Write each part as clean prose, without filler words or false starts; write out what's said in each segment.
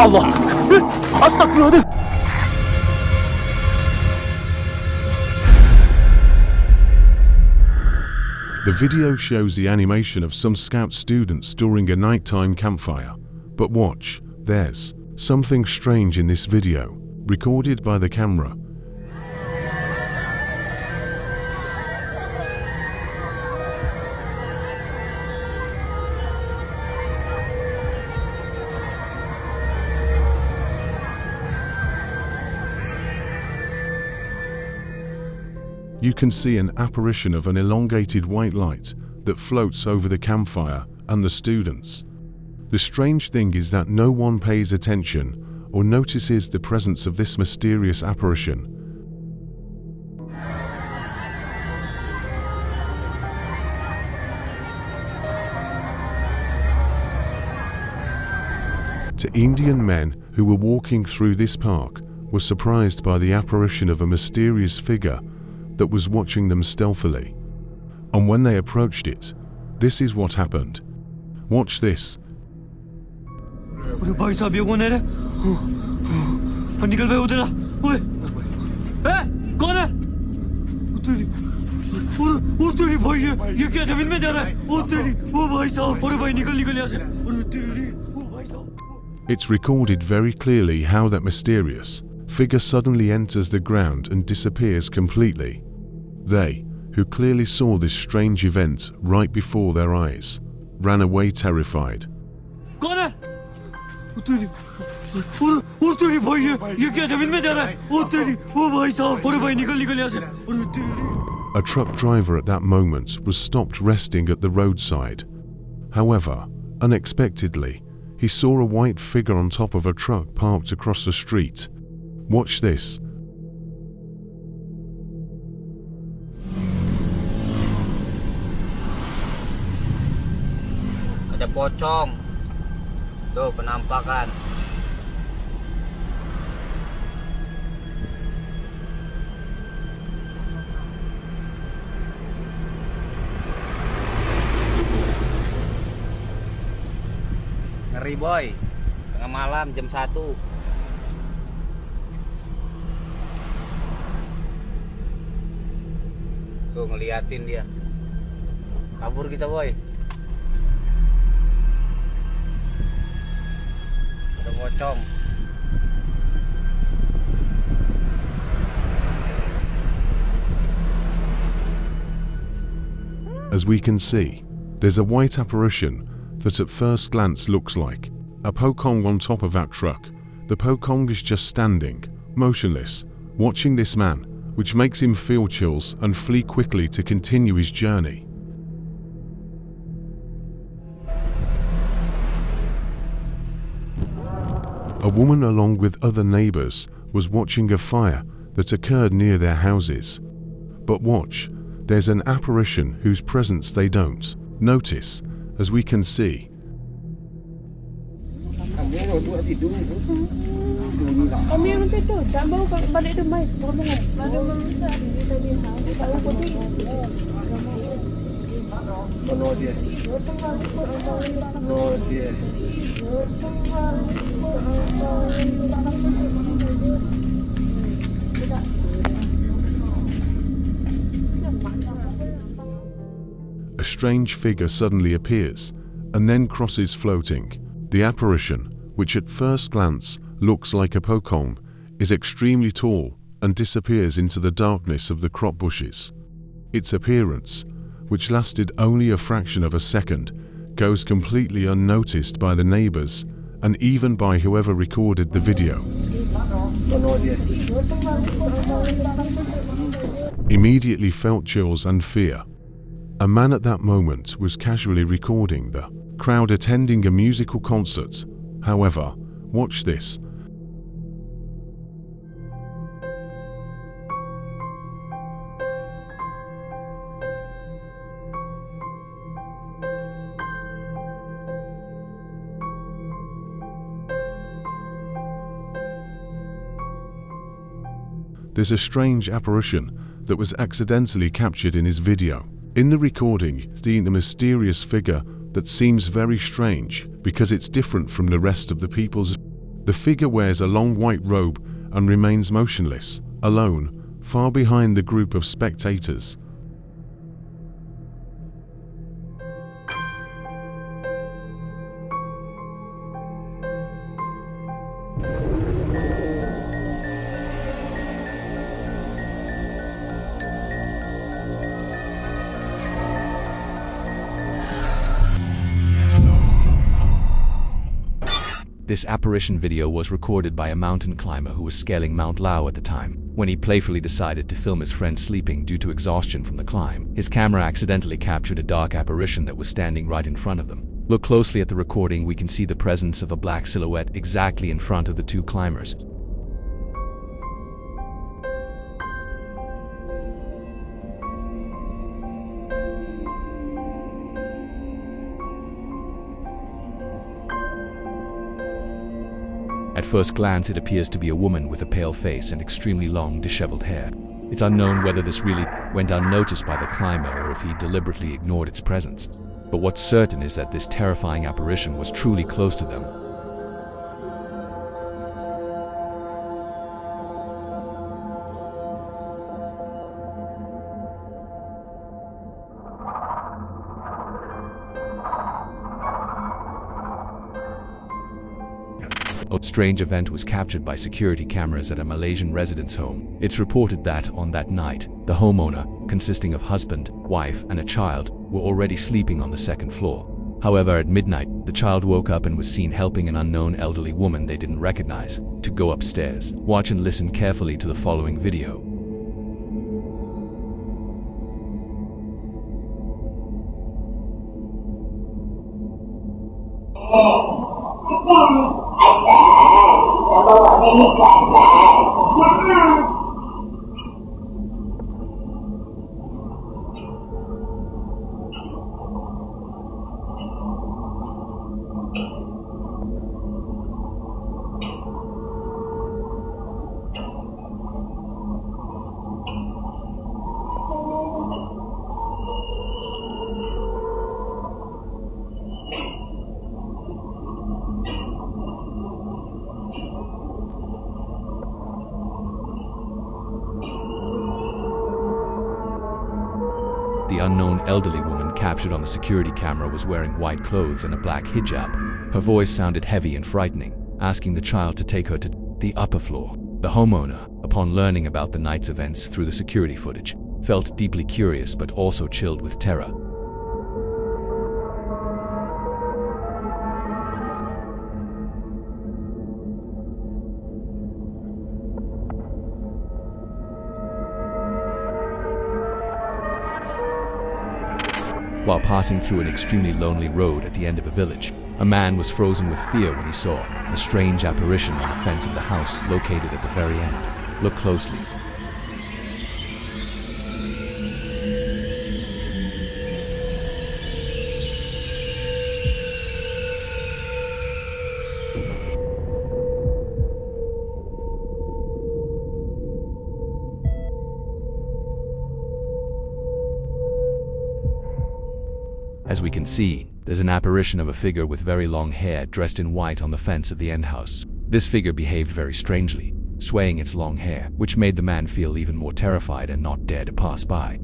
Allah! Astagfirullahaladzim! The video shows the animation of some Scout students during a nighttime campfire. But watch, there's something strange in this video, recorded by the camera. You can see an apparition of an elongated white light that floats over the campfire and the students. The strange thing is that no one pays attention or notices the presence of this mysterious apparition. The Indian men who were walking through this park were surprised by the apparition of a mysterious figure that was watching them stealthily. And when they approached it, this is what happened. Watch this. It's recorded very clearly how that mysterious figure suddenly enters the ground and disappears completely. They, who clearly saw this strange event right before their eyes, ran away terrified. A truck driver at that moment was stopped resting at the roadside. However, unexpectedly, he saw a white figure on top of a truck parked across the street. Watch this. Ada pocong. Tuh penampakan. Ngeri boy. Tengah malam jam 1. Tuh ngeliatin dia. Kabur kita boy. Ada pocong. As we can see, there's a white apparition that at first glance looks like a pocong on top of that truck. The pocong is just standing, motionless, watching this man, which makes him feel chills and flee quickly to continue his journey. A woman along with other neighbors was watching a fire that occurred near their houses. But watch, there's an apparition whose presence they don't notice, as we can see. A strange figure suddenly appears and then crosses floating. The apparition, which at first glance looks like a pocong, is extremely tall and disappears into the darkness of the crop bushes. Its appearance, which lasted only a fraction of a second, goes completely unnoticed by the neighbors and even by whoever recorded the video. Immediately felt chills and fear. A man at that moment was casually recording the crowd attending a musical concert. However, watch this. There's a strange apparition that was accidentally captured in his video. In the recording, seeing a mysterious figure that seems very strange because it's different from the rest of the people's. The figure wears a long white robe and remains motionless, alone, far behind the group of spectators. This apparition video was recorded by a mountain climber who was scaling Mount Lao at the time. When he playfully decided to film his friend sleeping due to exhaustion from the climb, his camera accidentally captured a dark apparition that was standing right in front of them. Look closely at the recording. We can see the presence of a black silhouette exactly in front of the two climbers. At first glance, it appears to be a woman with a pale face and extremely long, disheveled hair. It's unknown whether this really went unnoticed by the climber or if he deliberately ignored its presence. But what's certain is that this terrifying apparition was truly close to them. A strange event was captured by security cameras at a Malaysian residence home. It's reported that on that night, the homeowner, consisting of husband, wife, and a child, were already sleeping on the second floor. However, at midnight, the child woke up and was seen helping an unknown elderly woman they didn't recognize to go upstairs. Watch and listen carefully to the following video. The unknown elderly woman captured on the security camera was wearing white clothes and a black hijab. Her voice sounded heavy and frightening, asking the child to take her to the upper floor. The homeowner, upon learning about the night's events through the security footage, felt deeply curious but also chilled with terror. While passing through an extremely lonely road at the end of a village, a man was frozen with fear when he saw a strange apparition on the fence of the house located at the very end. Look closely. As we can see, there's an apparition of a figure with very long hair dressed in white on the fence of the end house. This figure behaved very strangely, swaying its long hair, which made the man feel even more terrified and not dare to pass by.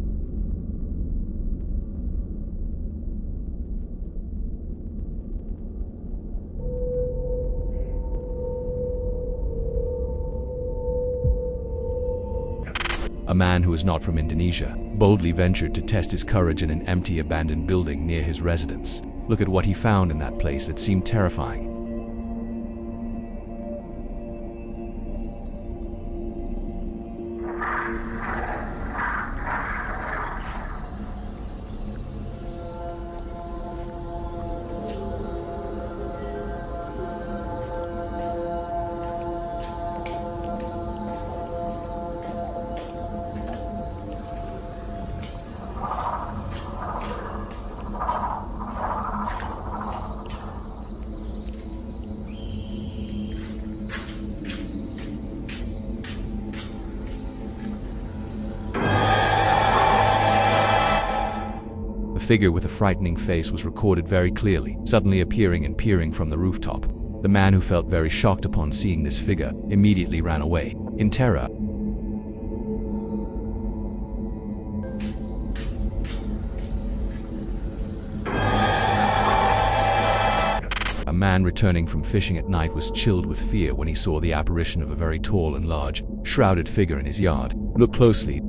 A man who is not from Indonesia boldly ventured to test his courage in an empty abandoned building near his residence. Look at what he found in that place that seemed terrifying. The figure with a frightening face was recorded very clearly, suddenly appearing and peering from the rooftop. The man, who felt very shocked upon seeing this figure, immediately ran away in terror. A man returning from fishing at night was chilled with fear when he saw the apparition of a very tall and large, shrouded figure in his yard. Look closely.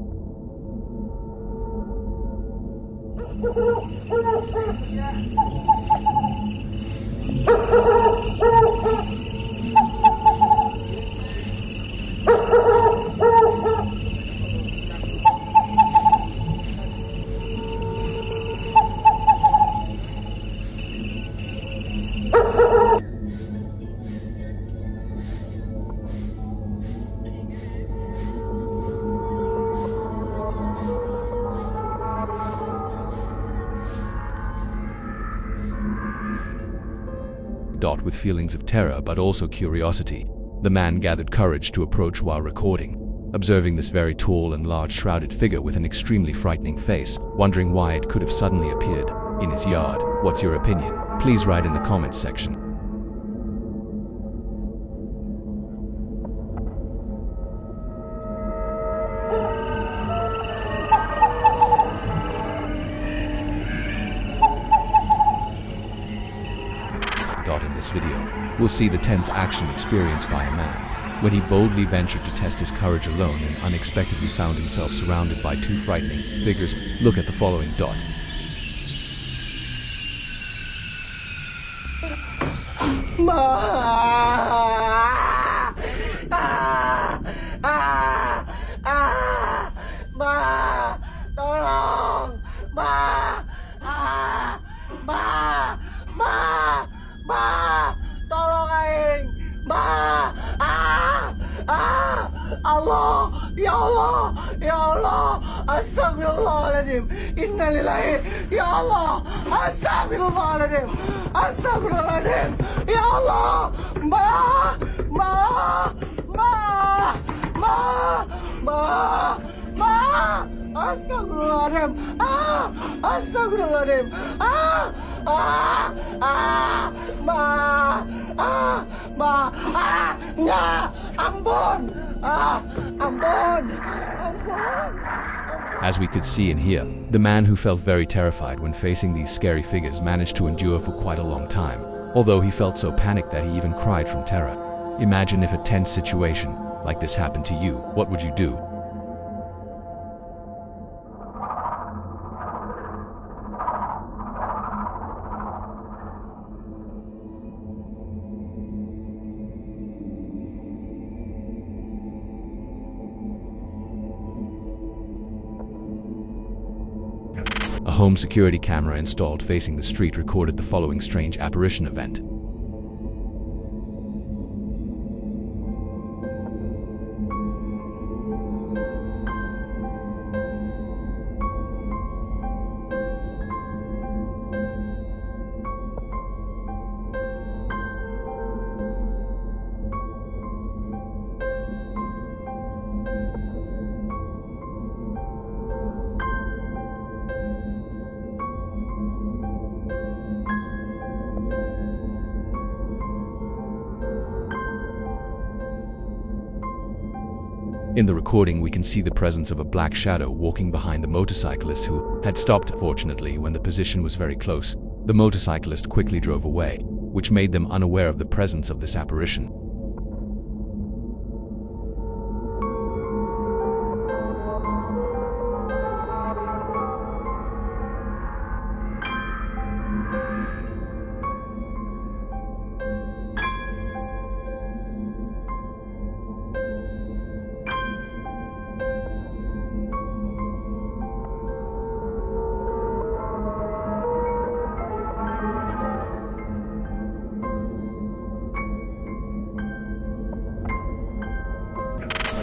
With feelings of terror but also curiosity, the man gathered courage to approach while recording, observing this very tall and large shrouded figure with an extremely frightening face, wondering why it could have suddenly appeared in his yard. What's your opinion? Please write in the comments section. In this video, we'll see the tense action experienced by a man when he boldly ventured to test his courage alone and unexpectedly found himself surrounded by two frightening figures. Look at the following dot. Allah, ya Allah, ya Allah, astagfirullahaladzim, innalillahi, ya Allah, astagfirullahaladzim, astagfirullahaladzim, ya Allah, astagfirullahaladzim, astagfirullahaladzim, ampun, ampun. As we could see and hear, the man, who felt very terrified when facing these scary figures, managed to endure for quite a long time, although he felt so panicked that he even cried from terror. Imagine if a tense situation like this happened to you. What would you do? A home security camera installed facing the street recorded the following strange apparition event. In the recording, we can see the presence of a black shadow walking behind the motorcyclist, who had stopped. Fortunately, when the position was very close, the motorcyclist quickly drove away, which made them unaware of the presence of this apparition.